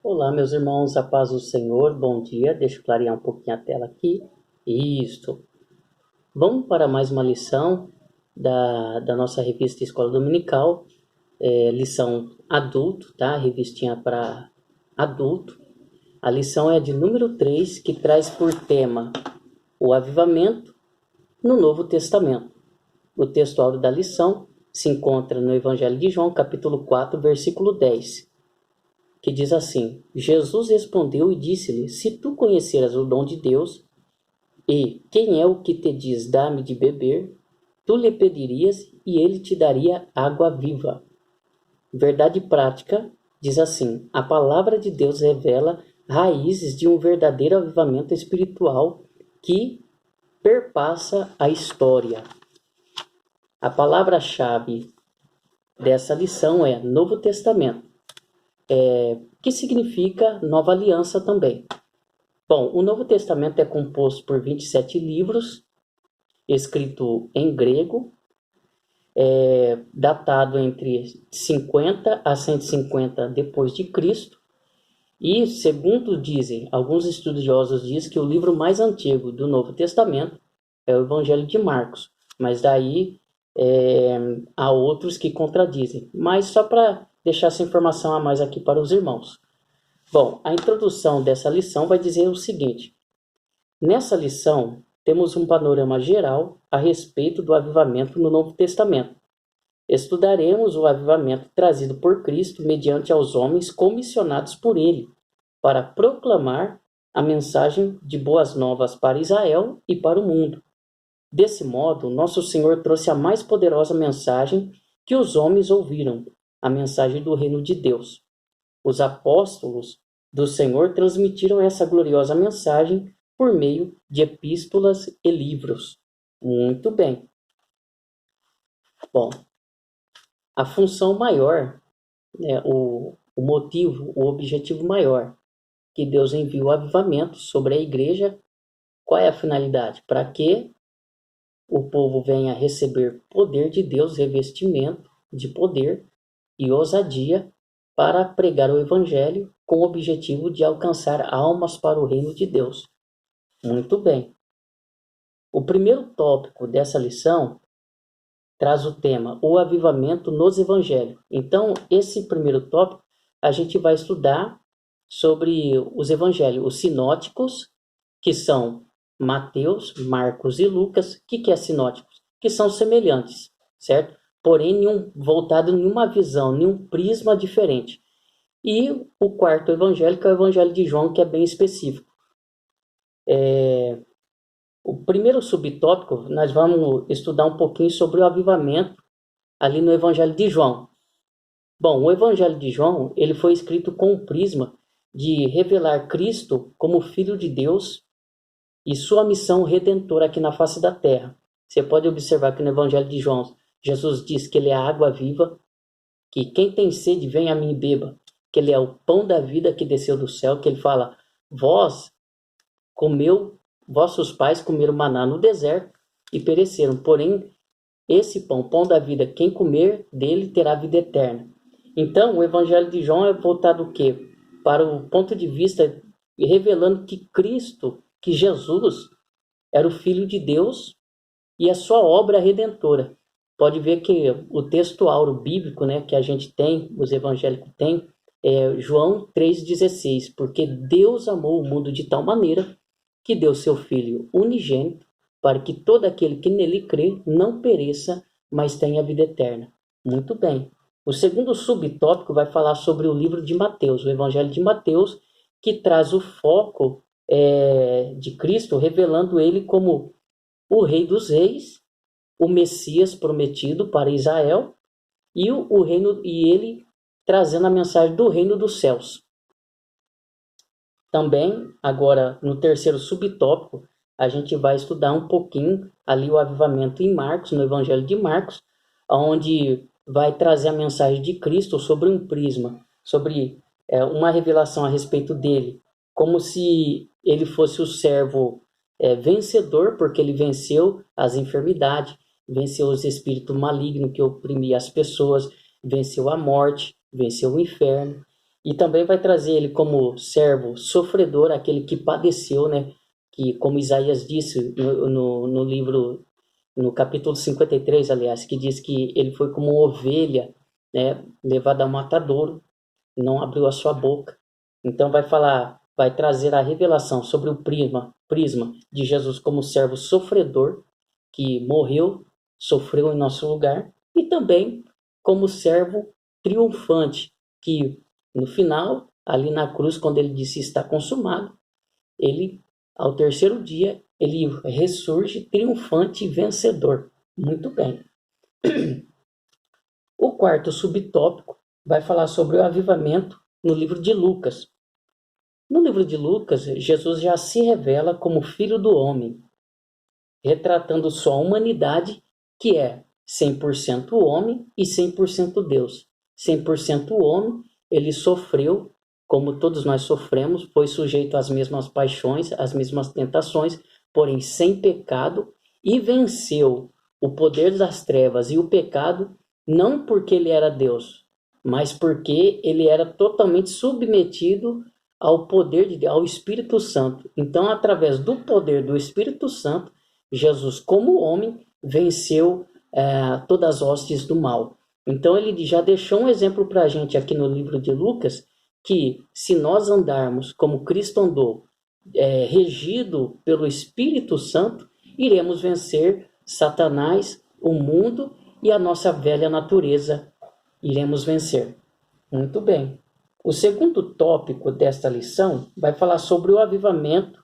Olá, meus irmãos, a paz do Senhor, bom dia. Deixa eu clarear um pouquinho a tela aqui. Isso. Vamos para mais uma lição da nossa revista Escola Dominical, lição adulto, tá? Revistinha para adulto. A lição é de número 3, que traz por tema o avivamento no Novo Testamento. O texto áureo da lição se encontra no Evangelho de João, capítulo 4, versículo 10. Que diz assim: Jesus respondeu e disse-lhe: Se tu conheceras o dom de Deus, e quem é o que te diz, dá-me de beber, tu lhe pedirias e ele te daria água viva. Verdade prática diz assim: a palavra de Deus revela raízes de um verdadeiro avivamento espiritual que perpassa a história. A palavra-chave dessa lição é Novo Testamento, que significa Nova Aliança também. Bom, o Novo Testamento é composto por 27 livros, escrito em grego, datado entre 50 a 150 depois de Cristo, e, segundo dizem, alguns estudiosos dizem que o livro mais antigo do Novo Testamento é o Evangelho de Marcos, mas daí há outros que contradizem. Mas só para deixar essa informação a mais aqui para os irmãos. Bom, a introdução dessa lição vai dizer o seguinte: nessa lição, temos um panorama geral a respeito do avivamento no Novo Testamento. Estudaremos o avivamento trazido por Cristo mediante aos homens comissionados por ele, para proclamar a mensagem de boas novas para Israel e para o mundo. Desse modo, nosso Senhor trouxe a mais poderosa mensagem que os homens ouviram, a mensagem do reino de Deus. Os apóstolos do Senhor transmitiram essa gloriosa mensagem por meio de epístolas e livros. Muito bem. Bom, a função maior, o motivo, o objetivo maior que Deus envia o avivamento sobre a igreja, qual é a finalidade? Para que o povo venha receber poder de Deus, revestimento de poder e ousadia para pregar o evangelho com o objetivo de alcançar almas para o reino de Deus. Muito bem. O primeiro tópico dessa lição traz o tema o avivamento nos evangelhos. Então, esse primeiro tópico a gente vai estudar sobre os evangelhos, os sinóticos, que são Mateus, Marcos e Lucas. O que é sinóticos? Que são semelhantes, certo? Porém, voltado em uma visão, em um prisma diferente. E o quarto evangelho, que é o Evangelho de João, que é bem específico. O primeiro subtópico, nós vamos estudar um pouquinho sobre o avivamento ali no Evangelho de João. Bom, o Evangelho de João, ele foi escrito com o prisma de revelar Cristo como Filho de Deus e sua missão redentora aqui na face da terra. Você pode observar que no Evangelho de João, Jesus diz que ele é a água viva, que quem tem sede venha a mim e beba, que ele é o pão da vida que desceu do céu, que ele fala, vossos pais comeram maná no deserto e pereceram, porém esse pão da vida, quem comer dele terá vida eterna. Então o Evangelho de João é voltado o quê? Para o ponto de vista revelando que Cristo, que Jesus era o Filho de Deus e a sua obra redentora. Pode ver que o texto áureo bíblico, que a gente tem, os evangélicos têm, é João 3,16, porque Deus amou o mundo de tal maneira que deu seu Filho unigênito para que todo aquele que nele crê não pereça, mas tenha vida eterna. Muito bem. O segundo subtópico vai falar sobre o livro de Mateus, o Evangelho de Mateus, que traz o foco de Cristo, revelando ele como o Rei dos Reis, o Messias prometido para Israel e o reino, e ele trazendo a mensagem do reino dos céus. Também, agora, no terceiro subtópico, a gente vai estudar um pouquinho ali o avivamento em Marcos, no Evangelho de Marcos, onde vai trazer a mensagem de Cristo sobre um prisma, sobre uma revelação a respeito dele, como se ele fosse o servo vencedor, porque ele venceu as enfermidades, venceu os espíritos malignos que oprimiam as pessoas, venceu a morte, venceu o inferno. E também vai trazer ele como servo sofredor, aquele que padeceu, né? Que, como Isaías disse no livro, no capítulo 53, aliás, que diz que ele foi como ovelha, né? Levada ao matadouro, não abriu a sua boca. Então vai trazer a revelação sobre o prisma de Jesus como servo sofredor, que morreu, sofreu em nosso lugar, e também como servo triunfante, que no final, ali na cruz, quando ele disse está consumado, ele, ao terceiro dia, ele ressurge triunfante e vencedor. Muito bem. O quarto subtópico vai falar sobre o avivamento no livro de Lucas. No livro de Lucas, Jesus já se revela como Filho do Homem, retratando sua humanidade, que é 100% homem e 100% Deus. 100% homem, ele sofreu, como todos nós sofremos, foi sujeito às mesmas paixões, às mesmas tentações, porém sem pecado, e venceu o poder das trevas e o pecado, não porque ele era Deus, mas porque ele era totalmente submetido ao poder de Deus, ao Espírito Santo. Então, através do poder do Espírito Santo, Jesus, como homem, venceu todas as hostes do mal. Então, ele já deixou um exemplo para a gente aqui no livro de Lucas, que se nós andarmos como Cristo andou, regido pelo Espírito Santo, iremos vencer Satanás, o mundo e a nossa velha natureza. Iremos vencer. Muito bem. O segundo tópico desta lição vai falar sobre o avivamento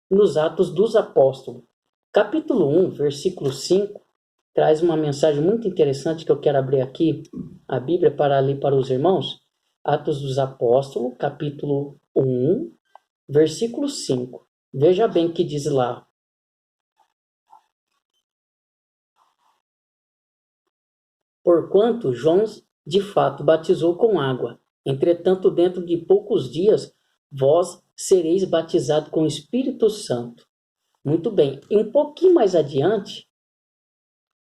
nos Atos dos Apóstolos. Capítulo 1, versículo 5, traz uma mensagem muito interessante que eu quero abrir aqui a Bíblia para ler para os irmãos. Atos dos Apóstolos, capítulo 1, versículo 5. Veja bem o que diz lá. Porquanto João de fato batizou com água, entretanto dentro de poucos dias vós sereis batizados com o Espírito Santo. Muito bem, e um pouquinho mais adiante,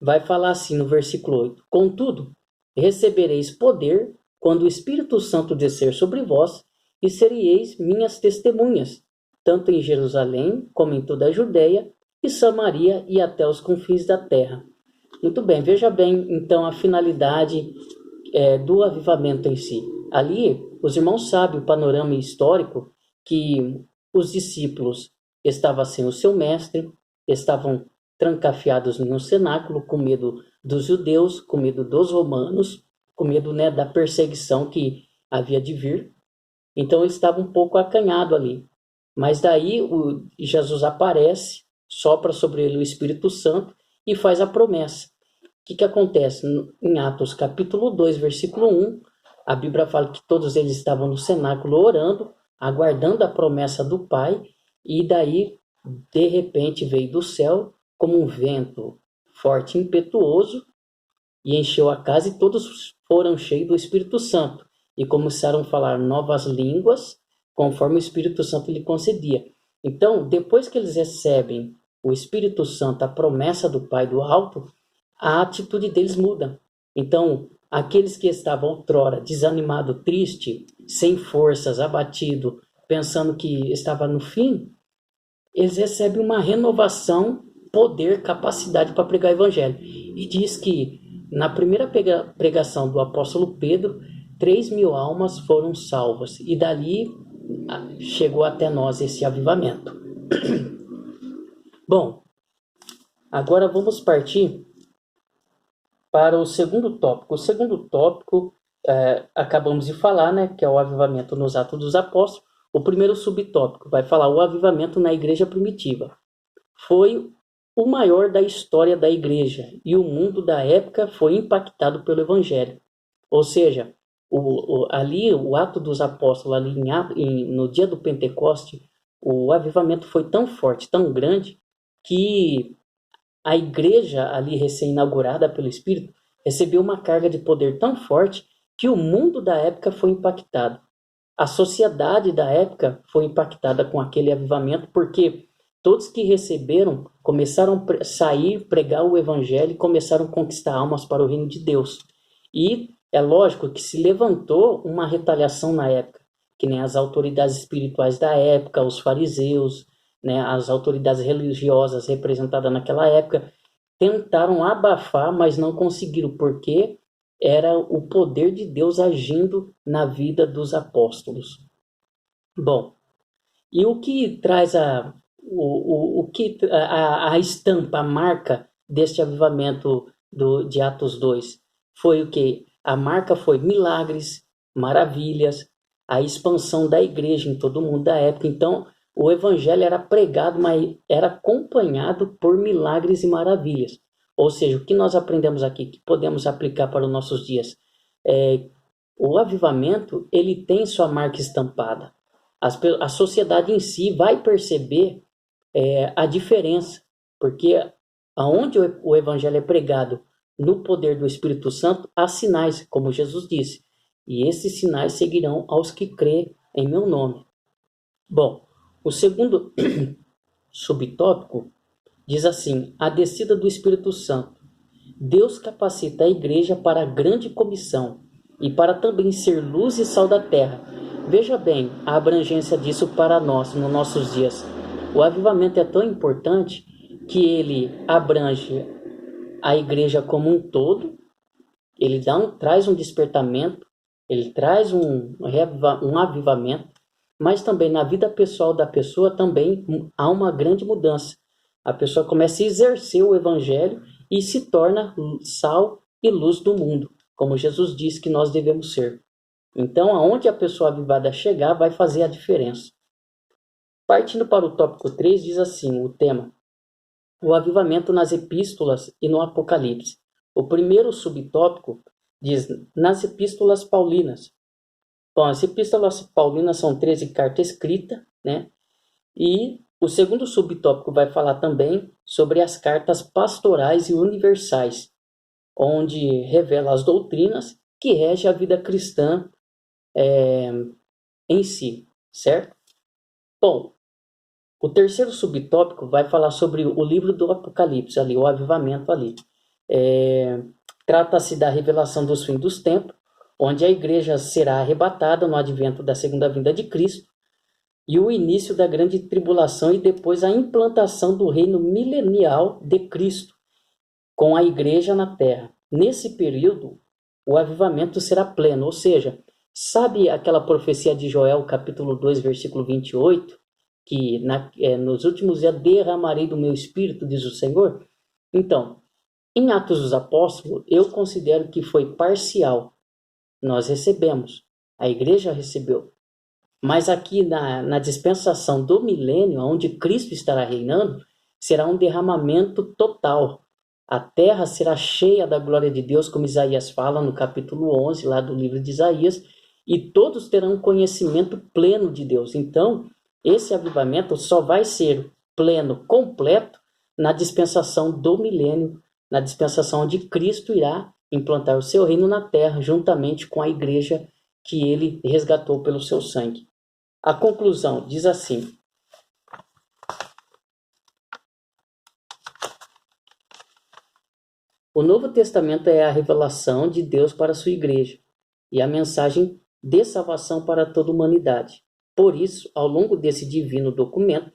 vai falar assim no versículo 8: Contudo, recebereis poder quando o Espírito Santo descer sobre vós, e sereis minhas testemunhas, tanto em Jerusalém, como em toda a Judéia e Samaria e até os confins da terra. Muito bem, veja bem então a finalidade do avivamento em si. Ali, os irmãos sabem o panorama histórico que os discípulos estavam sem o seu mestre, estavam trancafiados no cenáculo, com medo dos judeus, com medo dos romanos, com medo, né, da perseguição que havia de vir. Então, eles estavam um pouco acanhados ali. Mas daí, Jesus aparece, sopra sobre ele o Espírito Santo e faz a promessa. O que acontece? Em Atos capítulo 2, versículo 1, a Bíblia fala que todos eles estavam no cenáculo orando, aguardando a promessa do Pai, e daí, de repente, veio do céu como um vento forte e impetuoso, e encheu a casa, e todos foram cheios do Espírito Santo, e começaram a falar novas línguas, conforme o Espírito Santo lhe concedia. Então, depois que eles recebem o Espírito Santo, a promessa do Pai do alto, a atitude deles muda. Então, aqueles que estavam outrora desanimado, triste, sem forças, abatido, pensando que estava no fim, eles recebem uma renovação, poder, capacidade para pregar o evangelho. E diz que na primeira pregação do apóstolo Pedro, 3.000 almas foram salvas. E dali chegou até nós esse avivamento. Bom, agora vamos partir para o segundo tópico. O segundo tópico, acabamos de falar, né, que é o avivamento nos Atos dos Apóstolos. O primeiro subtópico vai falar o avivamento na igreja primitiva. Foi o maior da história da igreja e o mundo da época foi impactado pelo evangelho. Ou seja, ali o ato dos apóstolos, ali no dia do Pentecoste, o avivamento foi tão forte, tão grande, que a igreja ali recém-inaugurada pelo Espírito recebeu uma carga de poder tão forte que o mundo da época foi impactado. A sociedade da época foi impactada com aquele avivamento, porque todos que receberam começaram a sair, pregar o evangelho e começaram a conquistar almas para o reino de Deus. E É lógico que se levantou uma retaliação na época, que nem as autoridades espirituais da época, os fariseus, né, as autoridades religiosas representadas naquela época, tentaram abafar, mas não conseguiram, porque era o poder de Deus agindo na vida dos apóstolos. Bom, e o que traz a estampa, a marca deste avivamento de Atos 2? Foi o que? A marca foi milagres, maravilhas, a expansão da igreja em todo mundo da época. Então, o evangelho era pregado, mas era acompanhado por milagres e maravilhas. Ou seja, o que nós aprendemos aqui, que podemos aplicar para os nossos dias? O avivamento, ele tem sua marca estampada. A sociedade em si vai perceber a diferença, porque aonde o evangelho é pregado no poder do Espírito Santo, há sinais, como Jesus disse, e esses sinais seguirão aos que crêem em meu nome. Bom, o segundo subtópico diz assim: a descida do Espírito Santo. Deus capacita a igreja para a grande comissão e para também ser luz e sal da terra. Veja bem a abrangência disso para nós, nos nossos dias. O avivamento é tão importante que ele abrange a igreja como um todo, ele traz um despertamento, ele traz um avivamento, mas também na vida pessoal da pessoa também há uma grande mudança. A pessoa começa a exercer o evangelho e se torna sal e luz do mundo, como Jesus disse que nós devemos ser. Então, aonde a pessoa avivada chegar, vai fazer a diferença. Partindo para o tópico 3, diz assim, o tema: o avivamento nas epístolas e no Apocalipse. O primeiro subtópico diz nas epístolas paulinas. Bom, as epístolas paulinas são 13 cartas escritas, né? E o segundo subtópico vai falar também sobre as cartas pastorais e universais, onde revela as doutrinas que regem a vida cristã em si, certo? Bom, o terceiro subtópico vai falar sobre o livro do Apocalipse, ali, o avivamento ali. Trata-se da revelação dos fins dos tempos, onde a igreja será arrebatada no advento da segunda vinda de Cristo, e o início da grande tribulação e depois a implantação do reino milenial de Cristo, com a igreja na terra. Nesse período, o avivamento será pleno, ou seja, sabe aquela profecia de Joel, capítulo 2, versículo 28, que nos últimos dias derramarei do meu espírito, diz o Senhor? Então, em Atos dos Apóstolos, eu considero que foi parcial. Nós recebemos, a igreja recebeu. Mas aqui na dispensação do milênio, onde Cristo estará reinando, será um derramamento total. A terra será cheia da glória de Deus, como Isaías fala no capítulo 11, lá do livro de Isaías, e todos terão conhecimento pleno de Deus. Então, esse avivamento só vai ser pleno, completo, na dispensação do milênio, na dispensação onde Cristo irá implantar o seu reino na terra, juntamente com a igreja que ele resgatou pelo seu sangue. A conclusão diz assim: o Novo Testamento é a revelação de Deus para a sua igreja e a mensagem de salvação para toda a humanidade. Por isso, ao longo desse divino documento,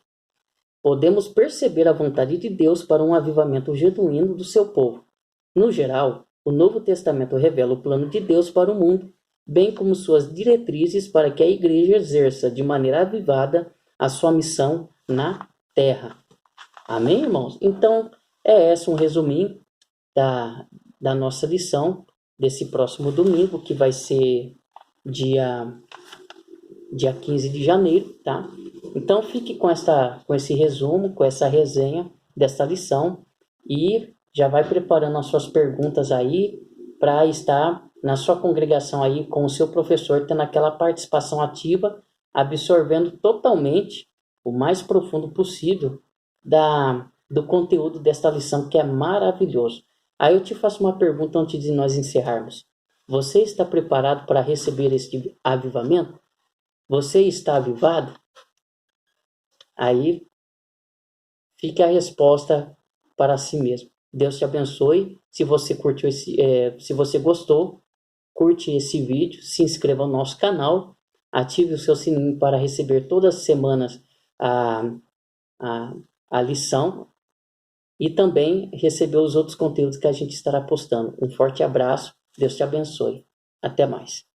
podemos perceber a vontade de Deus para um avivamento genuíno do seu povo. No geral, o Novo Testamento revela o plano de Deus para o mundo, bem como suas diretrizes para que a igreja exerça de maneira avivada a sua missão na terra. Amém, irmãos? Então, esse um resuminho da nossa lição desse próximo domingo, que vai ser dia 15 de janeiro, tá? Então, fique com esse resumo, com essa resenha dessa lição e já vai preparando as suas perguntas aí para estar na sua congregação aí com o seu professor, tendo aquela participação ativa, absorvendo totalmente, o mais profundo possível, do conteúdo desta lição, que é maravilhoso. Aí eu te faço uma pergunta antes de nós encerrarmos. Você está preparado para receber este avivamento? Você está avivado? Aí fica a resposta para si mesmo. Deus te abençoe. Se você curtiu se você gostou, curte esse vídeo, se inscreva no nosso canal, ative o seu sininho para receber todas as semanas a lição e também receber os outros conteúdos que a gente estará postando. Um forte abraço, Deus te abençoe. Até mais.